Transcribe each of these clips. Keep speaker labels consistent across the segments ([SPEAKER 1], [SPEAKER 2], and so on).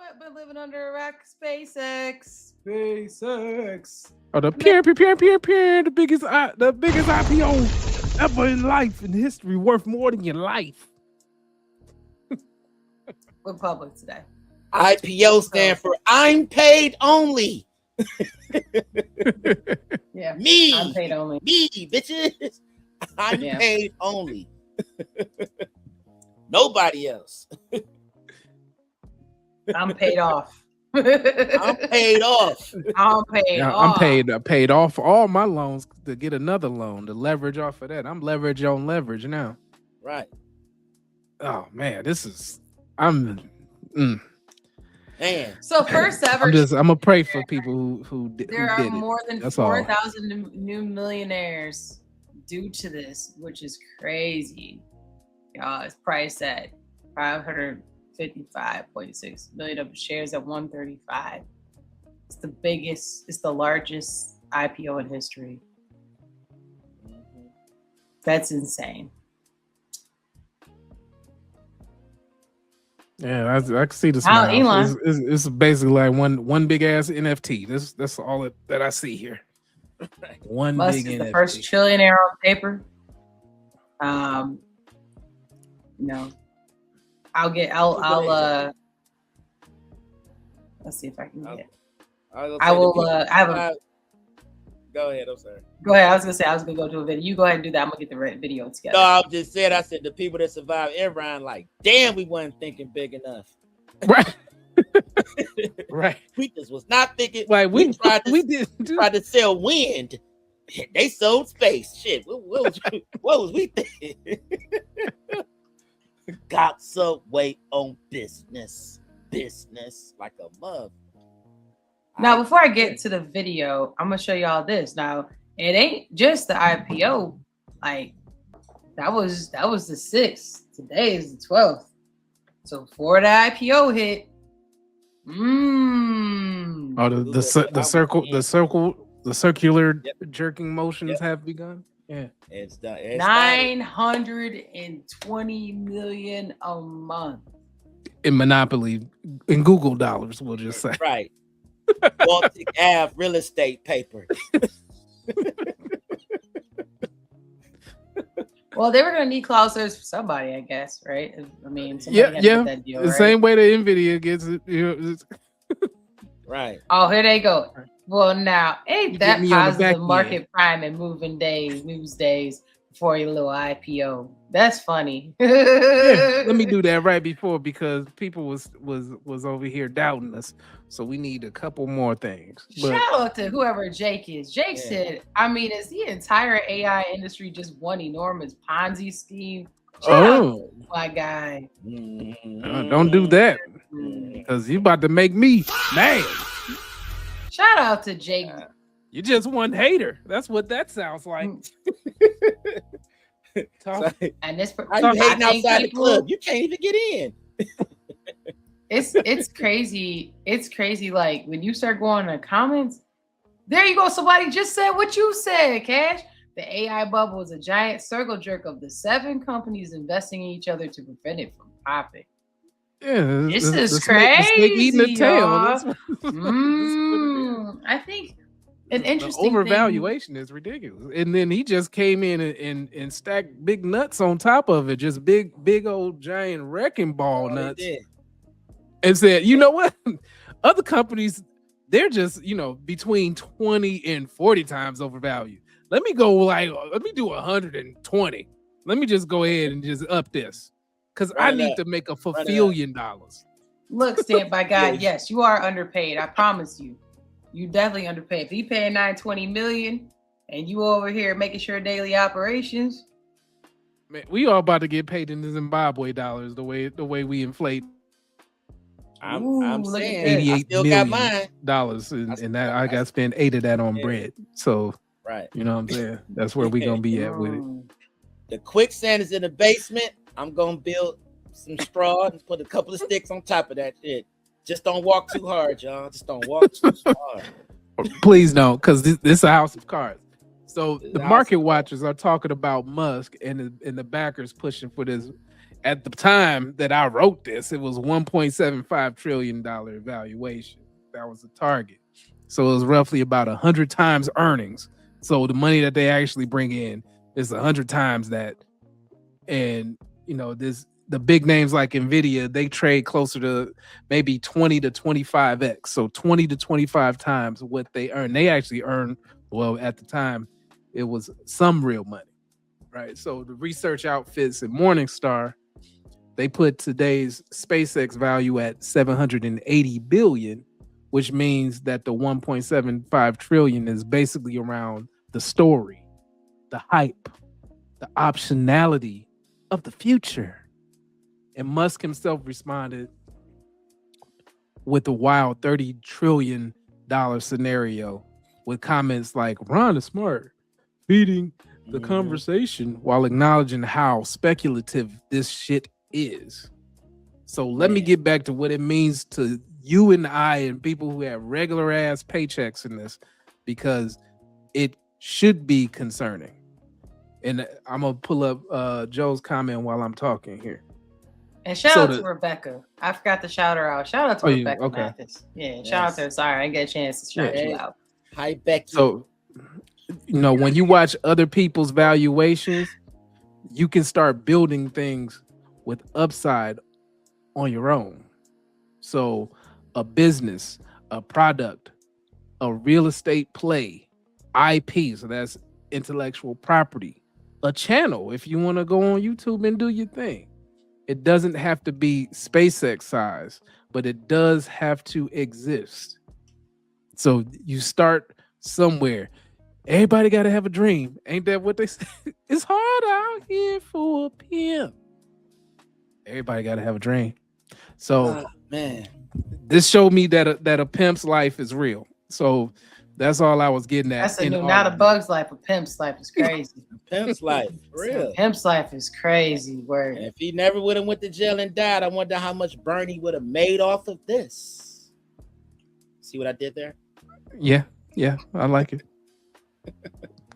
[SPEAKER 1] what? Been living under a rock. SpaceX. SpaceX.
[SPEAKER 2] Oh, the the biggest IPO ever in life, in history, worth more than your life.
[SPEAKER 1] We're public today.
[SPEAKER 3] IPO stand for I'm paid only.
[SPEAKER 1] Yeah.
[SPEAKER 3] Me.
[SPEAKER 1] I'm paid only.
[SPEAKER 3] Me, bitches. I'm
[SPEAKER 1] Yeah.
[SPEAKER 3] paid only. Nobody else.
[SPEAKER 1] I'm paid off.
[SPEAKER 3] I'm paid off.
[SPEAKER 1] I'm paid
[SPEAKER 2] Yeah,
[SPEAKER 1] off.
[SPEAKER 2] I'm paid off for all my loans to get another loan to leverage off of that. I'm leverage on leverage now.
[SPEAKER 3] Right.
[SPEAKER 2] Oh man,
[SPEAKER 3] Man.
[SPEAKER 1] So first ever.
[SPEAKER 2] I'm gonna pray for people who did
[SPEAKER 1] There are
[SPEAKER 2] it.
[SPEAKER 1] more than
[SPEAKER 2] That's all.
[SPEAKER 1] 4,000 new millionaires due to this, which is crazy. It's priced at 555.6 million of shares at 135. It's the biggest, it's the largest IPO in history. That's insane.
[SPEAKER 2] Yeah, I can see the smile.
[SPEAKER 1] Elon.
[SPEAKER 2] It's basically like one big ass NFT. That's all that I see here. One
[SPEAKER 1] Musk
[SPEAKER 2] big
[SPEAKER 1] is
[SPEAKER 2] NFT.
[SPEAKER 1] the first trillionaire on paper. No, I'll let's see if I can get it. I will. I have a.
[SPEAKER 3] Go ahead. I'm sorry.
[SPEAKER 1] Go ahead. I was gonna go to a video. You go ahead and do that. I'm gonna get the video together.
[SPEAKER 3] No, I just said. I said the people that survived Enron, like, damn, we wasn't thinking big enough.
[SPEAKER 2] Right. Right.
[SPEAKER 3] We just was not thinking.
[SPEAKER 2] Like we tried
[SPEAKER 3] to sell wind. They sold space. Shit. What was we thinking? Got some weight on business like a mug.
[SPEAKER 1] Now, before I get to the video, I'm gonna show y'all this. Now, it ain't just the IPO. Like that was the 6th. Today is the 12th. So before the IPO hit,
[SPEAKER 2] the circular jerking motions have begun. Yeah,
[SPEAKER 3] it's done.
[SPEAKER 1] 920 million a month
[SPEAKER 2] in Monopoly, in Google dollars. We'll just say
[SPEAKER 3] right. Baltic Ave real estate paper.
[SPEAKER 1] Well, they were gonna need cloud service for somebody, I guess, right? I mean,
[SPEAKER 2] that deal, the same way the Nvidia gets it.
[SPEAKER 3] Right.
[SPEAKER 1] Oh, here they go. Well, now ain't that positive market prime and moving days, news days before your little IPO? That's funny.
[SPEAKER 2] Yeah, let me do that right before, because people was over here doubting us. So we need a couple more things.
[SPEAKER 1] Shout out to whoever Jake is. Jake said, I mean, is the entire AI industry just one enormous Ponzi scheme? Shout out, my guy.
[SPEAKER 2] Don't do that, because you about to make me mad.
[SPEAKER 1] Shout out to Jake.
[SPEAKER 2] You just one hater. That's what that sounds like.
[SPEAKER 1] And this
[SPEAKER 3] you hating outside the club. You can't even get in.
[SPEAKER 1] It's crazy. It's crazy. Like when you start going in the comments, there you go. Somebody just said what you said, Cash. The AI bubble is a giant circle jerk of the 7 companies investing in each other to prevent it from popping.
[SPEAKER 2] Yeah,
[SPEAKER 1] this is crazy.
[SPEAKER 2] Snake eating the tail.
[SPEAKER 1] I think an interesting
[SPEAKER 2] overvaluation is ridiculous. And then he just came in and stacked big nuts on top of it, just big old giant wrecking ball nuts, and said, you know what? Other companies, they're just, between 20 and 40 times overvalued. Let me do 120. Let me just go ahead and just up this, because I need to make a $1 billion.
[SPEAKER 1] Look, Stand by God, yes, you are underpaid. I promise you. You definitely underpaid. If you paying $920 million and you over here making sure daily operations,
[SPEAKER 2] man, we all about to get paid in the Zimbabwe dollars the way we inflate.
[SPEAKER 3] I'm saying
[SPEAKER 2] $88 million, and that I got to spend 8 of that on bread. So you know what I'm saying? That's where we gonna be at with it.
[SPEAKER 3] The quicksand is in the basement. I'm gonna build some straw and put a couple of sticks on top of that shit. Just don't walk too hard, y'all. Just don't walk too hard.
[SPEAKER 2] Please don't, because this is a house of cards. So the market watchers are talking about Musk and the backers pushing for this At the time that I wrote this, it was $1.75 trillion valuation. That was the target. So it was roughly about 100 times earnings. So the money that they actually bring in is 100 times that. And the big names like Nvidia, they trade closer to maybe 20 to 25x. So 20 to 25 times what they earn. They actually earn, well, at the time, it was some real money, right? So the research outfits at Morningstar, they put today's SpaceX value at 780 billion, which means that the 1.75 trillion is basically around the story, the hype, the optionality of the future. And Musk himself responded with a wild $30 trillion scenario with comments like, Ron is smart, feeding the conversation while acknowledging how speculative this shit is. So let me get back to what it means to you and I and people who have regular ass paychecks in this, because it should be concerning. And I'm gonna pull up Joe's comment while I'm talking here.
[SPEAKER 1] And shout out to Rebecca. I forgot to shout her out. Shout out to Rebecca Mathis. Yeah, shout out to her. Sorry, I didn't get a chance to shout you out.
[SPEAKER 3] Hi, Becky.
[SPEAKER 2] So, when you watch other people's valuations, you can start building things with upside on your own. So, a business, a product, a real estate play, IP, so that's intellectual property, a channel if you want to go on YouTube and do your thing. It doesn't have to be SpaceX size, but it does have to exist. So you start somewhere. Everybody got to have a dream. Ain't that what they say? It's hard out here for a pimp. Everybody got to have a dream. So,
[SPEAKER 3] man,
[SPEAKER 2] this showed me that a pimp's life is real. So that's all I was getting at.
[SPEAKER 1] That's not a bug's life. A pimp's life is crazy.
[SPEAKER 3] Pimp's life, for real.
[SPEAKER 1] Pimp's life is crazy. Word.
[SPEAKER 3] And if he never would have went to jail and died, I wonder how much Bernie would have made off of this. See what I did there?
[SPEAKER 2] Yeah, I like it.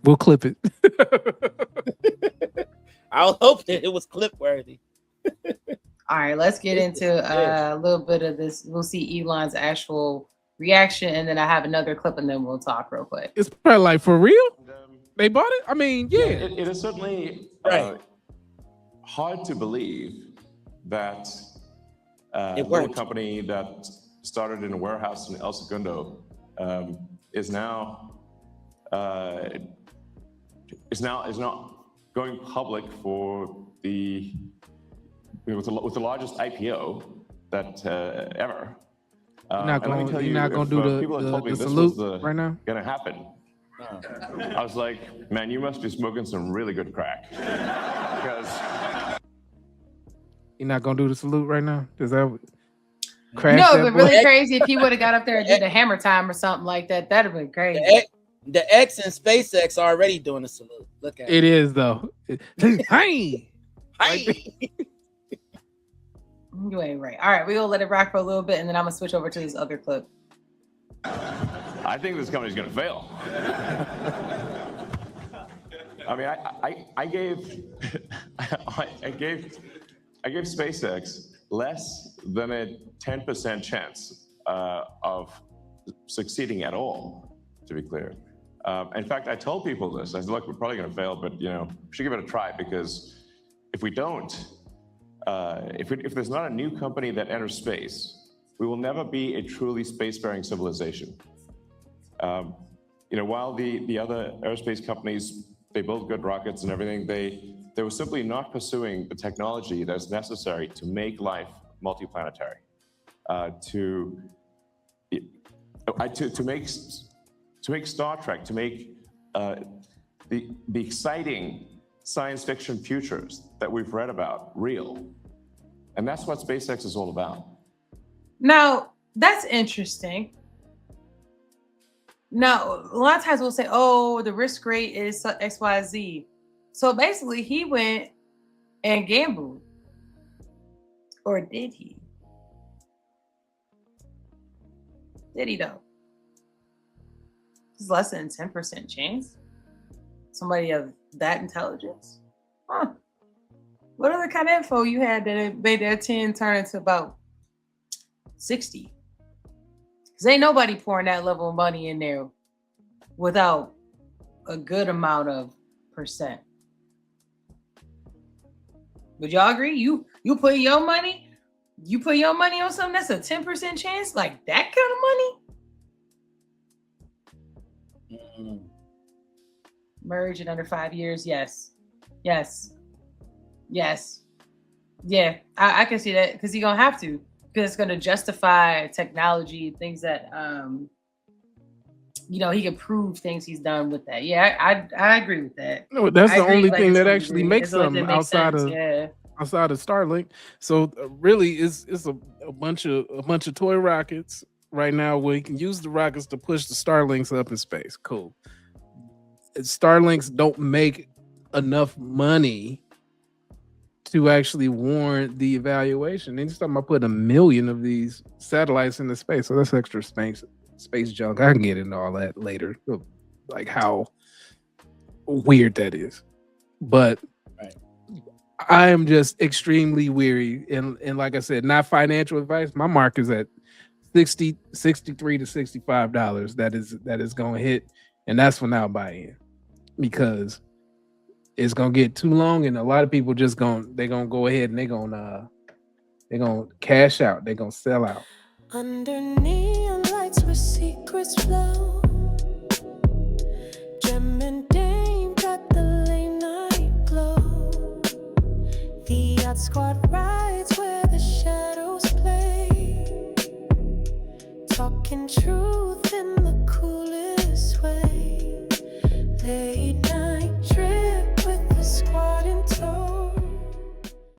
[SPEAKER 2] We'll clip it.
[SPEAKER 3] I'll hope that it was clip worthy.
[SPEAKER 1] All right, let's get into a little bit of this. We'll see Elon's actual reaction, and then I have another clip, and then we'll talk real quick.
[SPEAKER 2] It's probably like, for real? They bought it? I mean, yeah.
[SPEAKER 4] It is certainly hard to believe that a little company that started in a warehouse in El Segundo is now going public for with the largest IPO that ever.
[SPEAKER 2] You're not going to do the salute right now?
[SPEAKER 4] Going to happen. I was like, man, you must be smoking some really good crack. Because
[SPEAKER 2] you're not going to do the salute right now? Is that crash?
[SPEAKER 1] No, but really crazy if he would have got up there and did the hammer time or something like that. That'd have been crazy.
[SPEAKER 3] The X and SpaceX are already doing the salute. Look at it.
[SPEAKER 2] It is, though. Hey!
[SPEAKER 1] You ain't right. All right, we'll let it rock for a little bit, and then I'm going to switch over to this other clip.
[SPEAKER 4] I think this company's going to fail. I mean, I gave SpaceX less than a 10% chance of succeeding at all, to be clear. In fact, I told people this. I said, look, we're probably going to fail, but we should give it a try, because if we don't, if there's not a new company that enters space, we will never be a truly spacefaring civilization. While the other aerospace companies, they build good rockets and everything, they were simply not pursuing the technology that's necessary to make life multiplanetary, to make Star Trek, to make the exciting science fiction futures that we've read about real. And that's what SpaceX is all about.
[SPEAKER 1] Now, that's interesting. Now, a lot of times we'll say, oh, the risk rate is XYZ. So basically, he went and gambled. Or did he? Did he, though? It's less than 10% chance. Somebody of that intelligence? Huh. What other kind of info you had that it made that 10 turn into about 60? Because ain't nobody pouring that level of money in there without a good amount of percent. Would y'all agree? You put your money on something that's a 10% chance, like that kind of money? Merge in under 5 years. Yes. Yeah, I can see that because you're gonna have to, because it's gonna justify technology, things that he can prove things he's done with that. Yeah, I agree with that.
[SPEAKER 2] No, that's the only thing that
[SPEAKER 1] it's
[SPEAKER 2] actually makes them outside of Starlink. So really, it's a bunch of toy rockets right now where you can use the rockets to push the Starlinks up in space. Cool. Starlinks don't make enough money to actually warrant the evaluation. Anytime talking about putting 1 million of these satellites into space, so that's extra space junk. I can get into all that later, like how weird that is. But
[SPEAKER 3] right.
[SPEAKER 2] I am just extremely weary, and like I said, not financial advice. My mark is at $63 to $65. That is going to hit, and that's when I'll buy in, because it's gonna get too long, and a lot of people just gonna go ahead and they're gonna cash out. They're gonna sell out.
[SPEAKER 5] Under neon lights where secrets flow, Gem and Dame got the late night glow. The yacht squad rides where the shadows play, talking truth in the